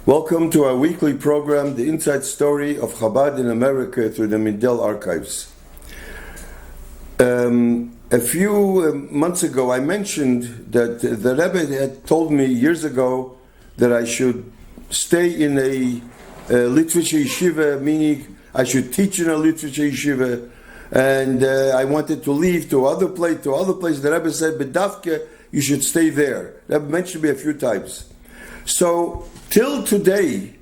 Welcome to our weekly program, The Inside Story of Chabad in America through the Mindel Archives. A few months ago, I mentioned that the Rebbe had told me years ago that I should stay in a literature yeshiva, meaning I should teach in a literature yeshiva, and I wanted to leave to other place. The Rebbe said, "Bedavke, you should stay there." That mentioned me a few times. So till today,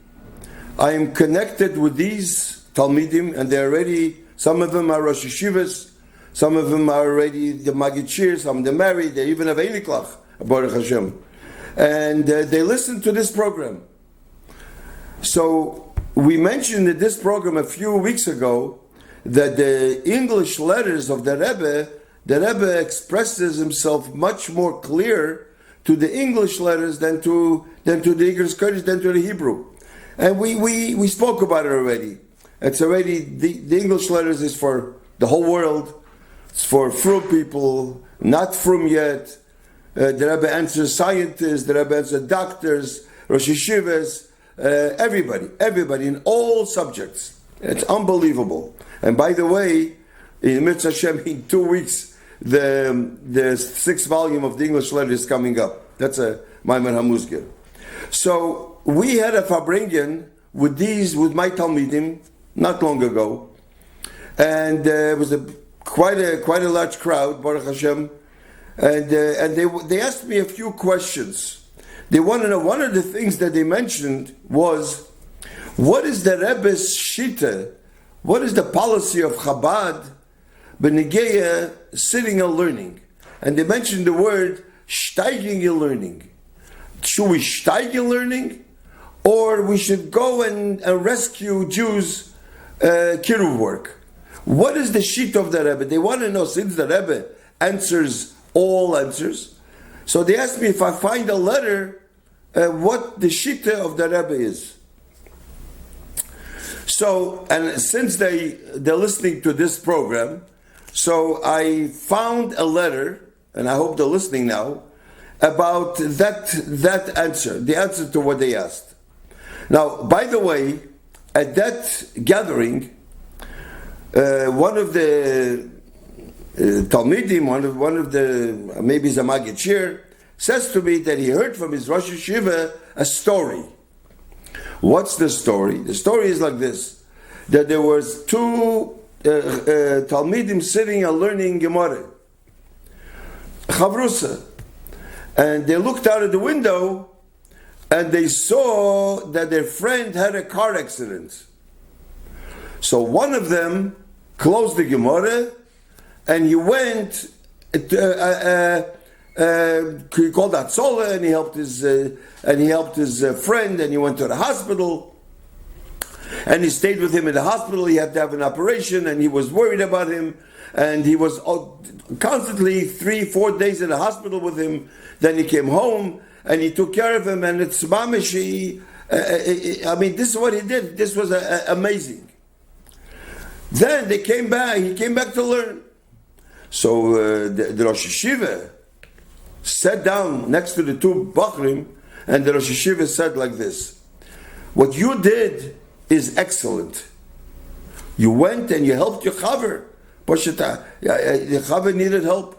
I am connected with these Talmidim, and they're already, some of them are Rosh Yeshivas, some of them are already the Magid, some of them married, they even have Einiklach, Baruch Hashem. And they listen to this program. So we mentioned in this program a few weeks ago that the English letters of the Rebbe expresses himself much more clear to the English letters than to the English Kurdish, than to the Hebrew. And we spoke about it already. It's already, the English letters is for the whole world. It's for frum people, not frum yet. The Rebbe answers scientists, the Rebbe answers doctors, Rosh Yeshivas, everybody in all subjects. It's unbelievable. And by the way, in Mitzvah Hashem, in 2 weeks, the sixth volume of the English letter is coming up. That's a Maimon HaMuzgir. So we had a Farbrengen with my Talmidim not long ago, and it was quite a large crowd, Baruch Hashem, and they asked me a few questions. They want to know, one of the things that they mentioned was, what is the Rebbe's shita? What is the policy of Chabad B'Negeya sitting and learning? And they mentioned the word steiging in learning. Should we steig in learning? Or we should go and rescue Jews kiruv work? What is the sheet of the Rebbe? They want to know, since the Rebbe answers all answers. So they asked me if I find a letter, what the shita of the Rebbe is. So, and since they're listening to this program, so I found a letter, and I hope they're listening now, about that answer, the answer to what they asked. Now, by the way, at that gathering, one of the Talmidim, one of the, maybe he's a Magid, says to me that he heard from his Rosh Yeshiva a story. What's the story? The story is like this, that there was two Talmidim sitting and learning Gemara, Chavrusa, and they looked out of the window and they saw that their friend had a car accident. So one of them closed the Gemara and he went, he called Atzola and he helped his friend, and he went to the hospital. And he stayed with him in the hospital. He had to have an operation, and he was worried about him. And he was constantly 3-4 days in the hospital with him. Then he came home, and he took care of him. And it's mamish. I mean, this is what he did. This was amazing. Then they came back. He came back to learn. So the Rosh Yeshiva sat down next to the two Bachrim, and the Rosh Yeshiva said like this: what you did is excellent. You went and you helped your chaver. The chaver needed help.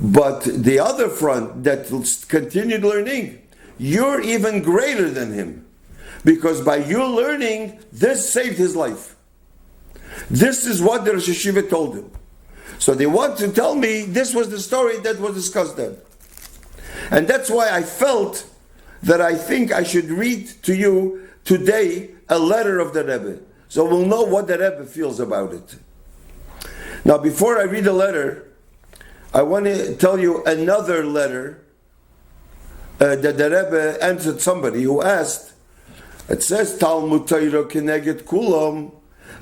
But the other front that continued learning, you're even greater than him. Because by you learning, this saved his life. This is what the Rosh Yeshiva told him. So they want to tell me this was the story that was discussed then. And that's why I felt that I think I should read to you today a letter of the Rebbe. So we'll know what the Rebbe feels about it. Now, before I read the letter, I want to tell you another letter that the Rebbe answered somebody who asked. It says, Talmud Torah Keneged Kulam.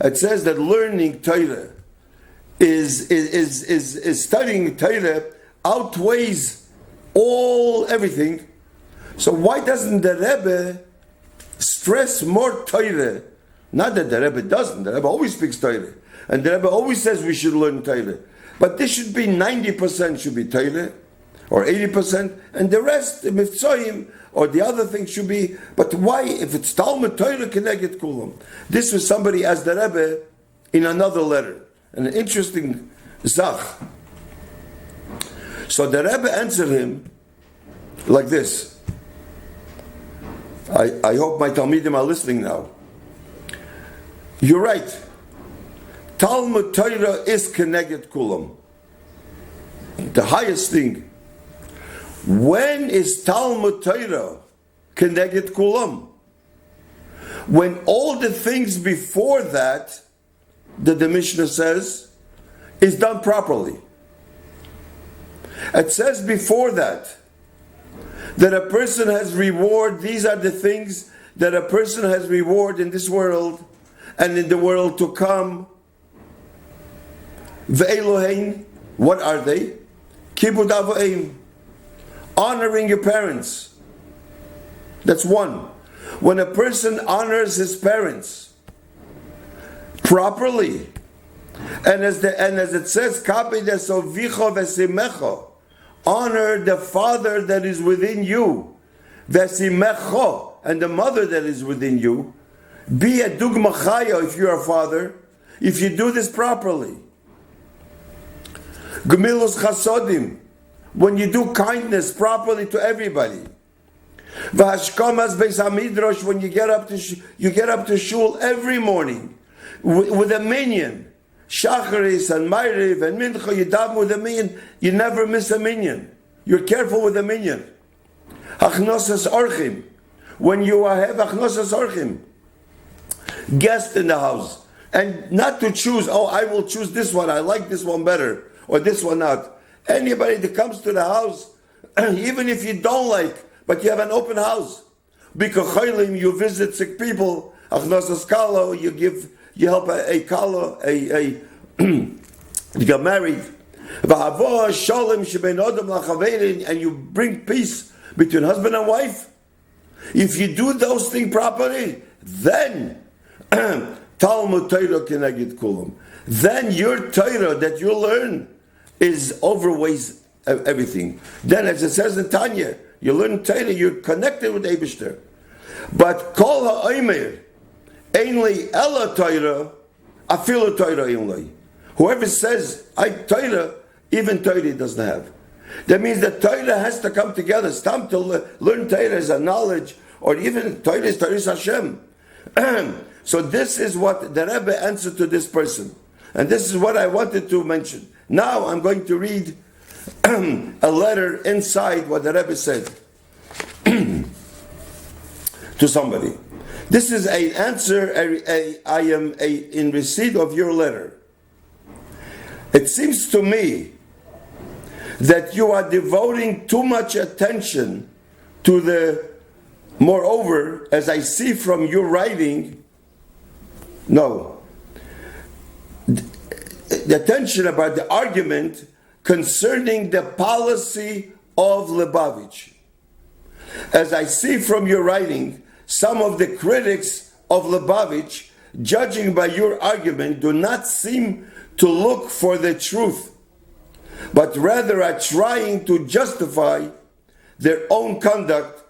It says that learning Torah is studying Torah outweighs everything. So why doesn't the Rebbe stress more Torah? Not that the Rebbe doesn't. The Rebbe always speaks Torah. And the Rebbe always says we should learn Torah. But this should be 90% should be Torah. or 80%, and the rest, the Mifzoim, or the other things should be. But why, if it's Talmud Torah Keneged Kulam? This was somebody asked the Rebbe in another letter, an interesting Zach. So the Rebbe answered him like this. I hope my Talmidim are listening now. You're right. Talmud Torah is Keneged Kulam. The highest thing. When is Talmud Torah Keneged Kulam? When all the things before that the Mishnah says is done properly. It says before that a person has reward. These are the things that a person has reward in this world and in the world to come. Ve'elohein, what are they? Kibud avoim, honoring your parents. That's one. When a person honors his parents properly, and as it says, Kapi desovicho vesimecho, honor the father that is within you, vesimecho, and the mother that is within you. Be a dugma chaya if you are a father, if you do this properly. Gemilos chasodim, when you do kindness properly to everybody. V'hashkamas beis hamidrosh, when you get up to shul every morning with a minyan. Shacharis and Ma'ariv and Mincha, you daven with a minyan. You never miss a minyan. You're careful with a minyan. Hachnosas orchim, when you have hachnosas orchim, guest in the house, and not to choose. Oh, I will choose this one. I like this one better, or this one not. Anybody that comes to the house, even if you don't like, but you have an open house, b'kochaylim, you visit sick people. Hachnosas kalo, you help a kalo, you get married. And you bring peace between husband and wife. If you do those things properly, then Talmud Torah Keneged Kulam. Then your Torah that you learn is overweighs everything. Then, as it says in Tanya, you learn Torah, you're connected with Eibishter. But Kol ha'omer Einli ela Torah, afilu Torah einli. Whoever says I Torah, even Torah he doesn't have. That means that Torah has to come together. It's time to learn Torah as a knowledge, or even Torah is Hashem. So this is what the Rebbe answered to this person, and this is what I wanted to mention. Now I'm going to read a letter inside what the Rebbe said to somebody. This is an answer. I am in receipt of your letter. It seems to me that you are devoting too much attention to the, moreover, as I see from your writing, no, the attention about the argument concerning the policy of Lubavitch. As I see from your writing, some of the critics of Lubavitch, judging by your argument, do not seem to look for the truth, but rather are trying to justify their own conduct,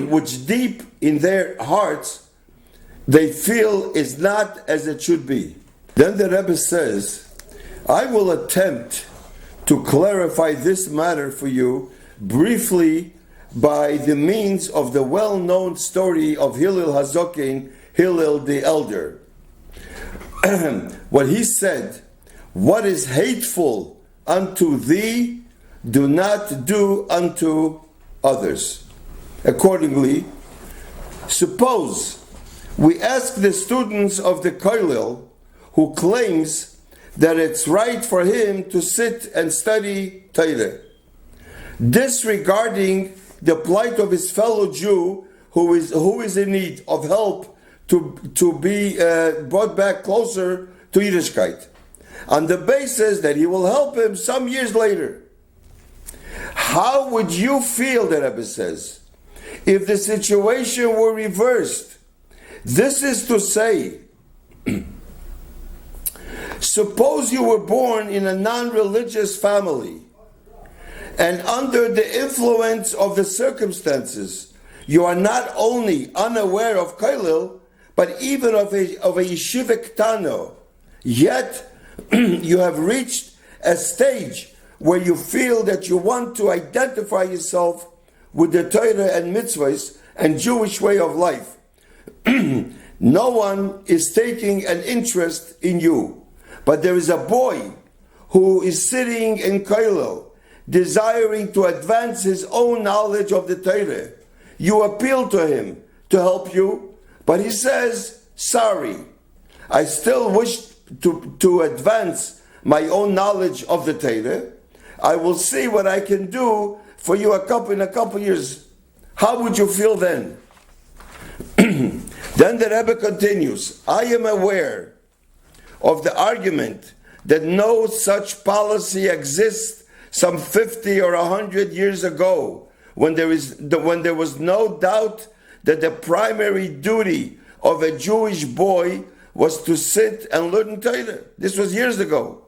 which deep in their hearts they feel is not as it should be. Then the Rebbe says, I will attempt to clarify this matter for you briefly by the means of the well-known story of Hillel Hazokin, Hillel the Elder. What he said, what is hateful unto thee, do not do unto others. Accordingly, suppose we ask the students of the Kollel, who claims that it's right for him to sit and study Torah, disregarding the plight of his fellow Jew who is in need of help to be brought back closer to Yiddishkeit, on the basis that he will help him some years later. How would you feel, the Rebbe says, if the situation were reversed? This is to say, suppose you were born in a non-religious family And under the influence of the circumstances, you are not only unaware of Koilel, but even of a yeshiva ktano. Yet, you have reached a stage where you feel that you want to identify yourself with the Torah and mitzvahs and Jewish way of life. No one is taking an interest in you, but there is a boy who is sitting in Koilel, desiring to advance his own knowledge of the Torah. You appeal to him to help you, but he says, sorry, I still wish to advance my own knowledge of the Torah. I will see what I can do for you in a couple years. How would you feel then? Then the Rebbe continues, I am aware of the argument that no such policy exists some 50 or 100 years ago, when there was no doubt that the primary duty of a Jewish boy was to sit and learn Torah. This was years ago.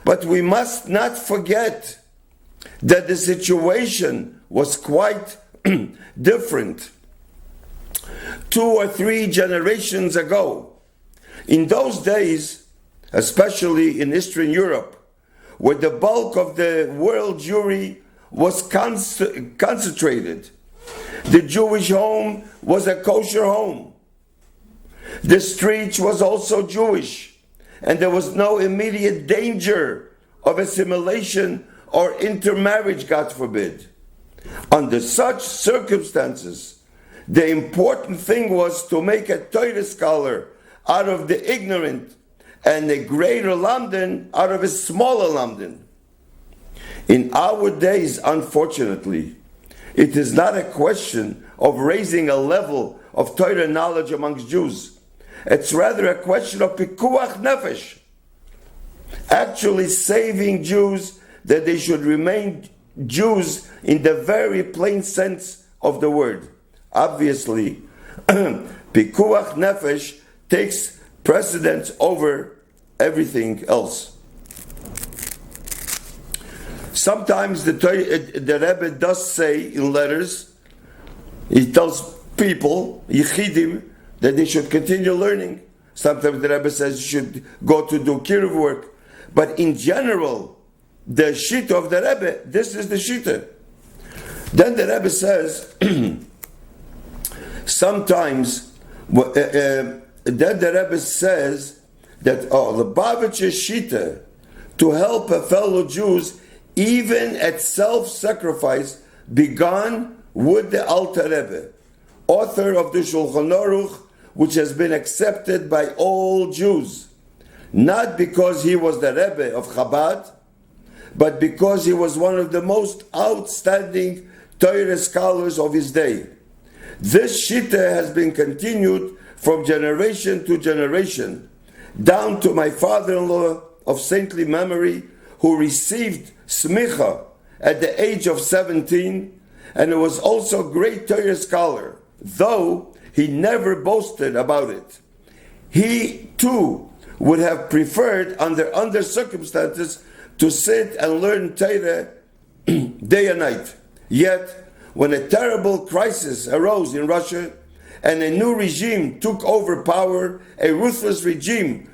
But we must not forget that the situation was quite different 2 or 3 generations ago. In those days, especially in Eastern Europe, where the bulk of the world Jewry was concentrated, the Jewish home was a kosher home. The street was also Jewish, and there was no immediate danger of assimilation or intermarriage, God forbid. Under such circumstances, the important thing was to make a Torah scholar out of the ignorant and a greater lamdan out of a smaller lamdan. In our days, unfortunately, it is not a question of raising a level of Torah knowledge amongst Jews. It's rather a question of pikuach nefesh, actually saving Jews, that they should remain Jews in the very plain sense of the word. Obviously, pikuach nefesh takes precedence over everything else. Sometimes the Rebbe does say in letters, he tells people, yichidim, that they should continue learning. Sometimes the Rebbe says you should go to do kiruv work. But in general, the shita of the Rebbe, this is the shita. Then the Rebbe says, sometimes, then the Rebbe says that, the Lubavitcher shita, to help a fellow Jews, even at self-sacrifice, began with the Alter Rebbe, author of the Shulchan Aruch, which has been accepted by all Jews, not because he was the Rebbe of Chabad, but because he was one of the most outstanding Torah scholars of his day. This shita has been continued from generation to generation, down to my father-in-law of saintly memory, who received smicha at the age of 17, and who was also a great Torah scholar, though he never boasted about it. He too would have preferred, under circumstances, to sit and learn Torah day and night. Yet, when a terrible crisis arose in Russia and a new regime took over power, a ruthless regime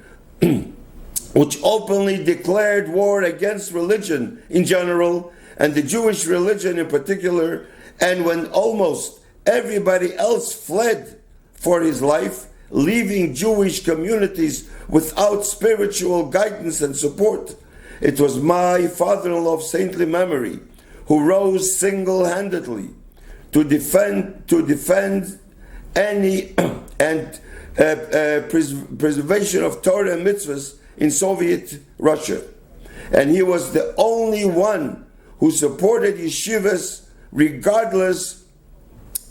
which openly declared war against religion in general and the Jewish religion in particular, and when almost everybody else fled for his life, leaving Jewish communities without spiritual guidance and support, it was my father-in-law of saintly memory who rose single-handedly to defend any and preservation of Torah and mitzvahs in Soviet Russia. And he was the only one who supported yeshivas regardless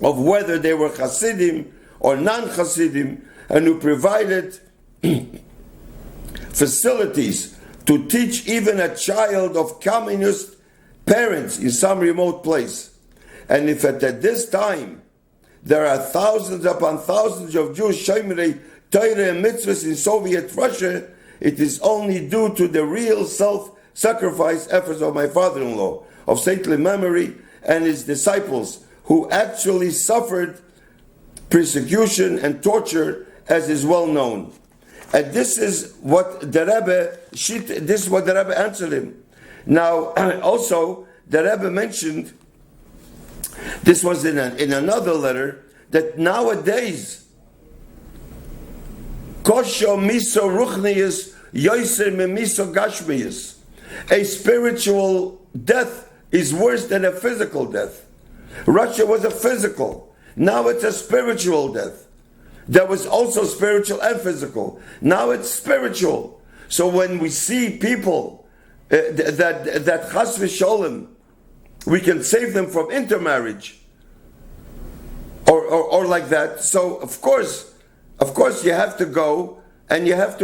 of whether they were Hasidim or non-Hasidim, and who provided facilities to teach even a child of communist parents in some remote place. And if at this time there are thousands upon thousands of Jewish Shomrei Torah and mitzvahs in Soviet Russia, it is only due to the real self-sacrifice efforts of my father-in-law, of saintly memory, and his disciples, who actually suffered persecution and torture, as is well known. And this is what the Rebbe answered him. Now, also, the Rebbe mentioned, this was in another letter, that nowadays, kosho miso ruchnius yoiser memiso gashmius. A spiritual death is worse than a physical death. Russia was a physical. Now it's a spiritual death. That was also spiritual and physical. Now it's spiritual. So when we see people that chas v'sholem, we can save them from intermarriage, or like that. So of course you have to go and save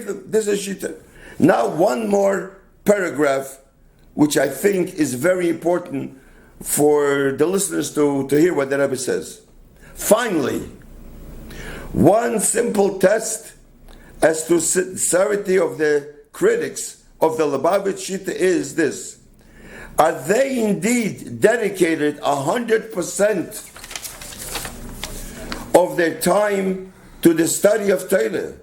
them. This is shita. Now one more paragraph, which I think is very important for the listeners to hear what the Rebbe says. Finally, one simple test as to sincerity of the critics of the Lubavitch Shita is this: are they indeed dedicated 100% of their time to the study of Torah?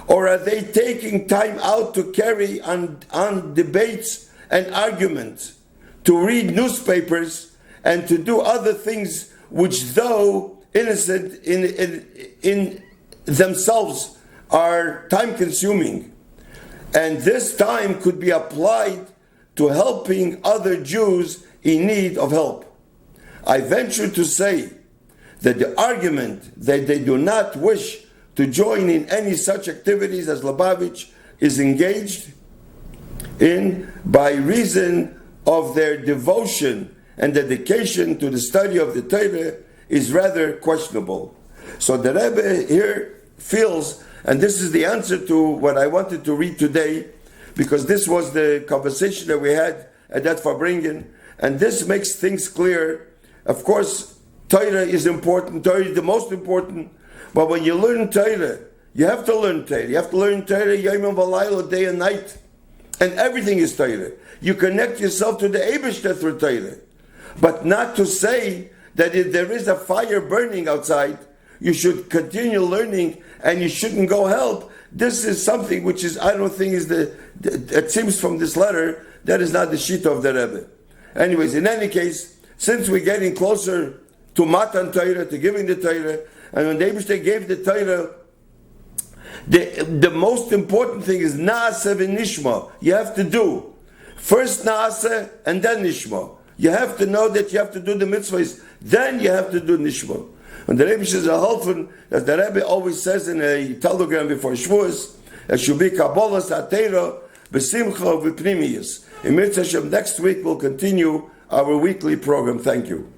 Or are they taking time out to carry on debates and arguments, to read newspapers, and to do other things which, though innocent in themselves, are time-consuming? And this time could be applied to helping other Jews in need of help. I venture to say that the argument that they do not wish to join in any such activities as Lubavitch is engaged in by reason of their devotion and dedication to the study of the Torah is rather questionable. So the Rebbe here feels, and this is the answer to what I wanted to read today, because this was the conversation that we had at that Farbringen, and this makes things clear. Of course, Torah is important. Torah is the most important. But when you learn Torah, you have to learn Torah. You have to learn Torah yom v'layla, day and night. And everything is Torah. You connect yourself to the Eibishter through Torah. But not to say that if there is a fire burning outside, you should continue learning and you shouldn't go help. This is something which is, I don't think is it seems from this letter, that is not the shita of the Rebbe. Anyways, in any case, since we're getting closer to Matan Torah, to giving the Torah, and when the Eibishter gave the Torah, the most important thing is Naaseh v'nishma. You have to do. First Naaseh and then Nishma. You have to know that you have to do the mitzvahs, then you have to do Nishma. And the Rebbe is a helpful, as the Rebbe always says in a telegram before Shavuos, it should be Kabbalas HaTorah b'simcha v'pnimiyus. In Mitzvah Hashem, next week we'll continue our weekly program. Thank you.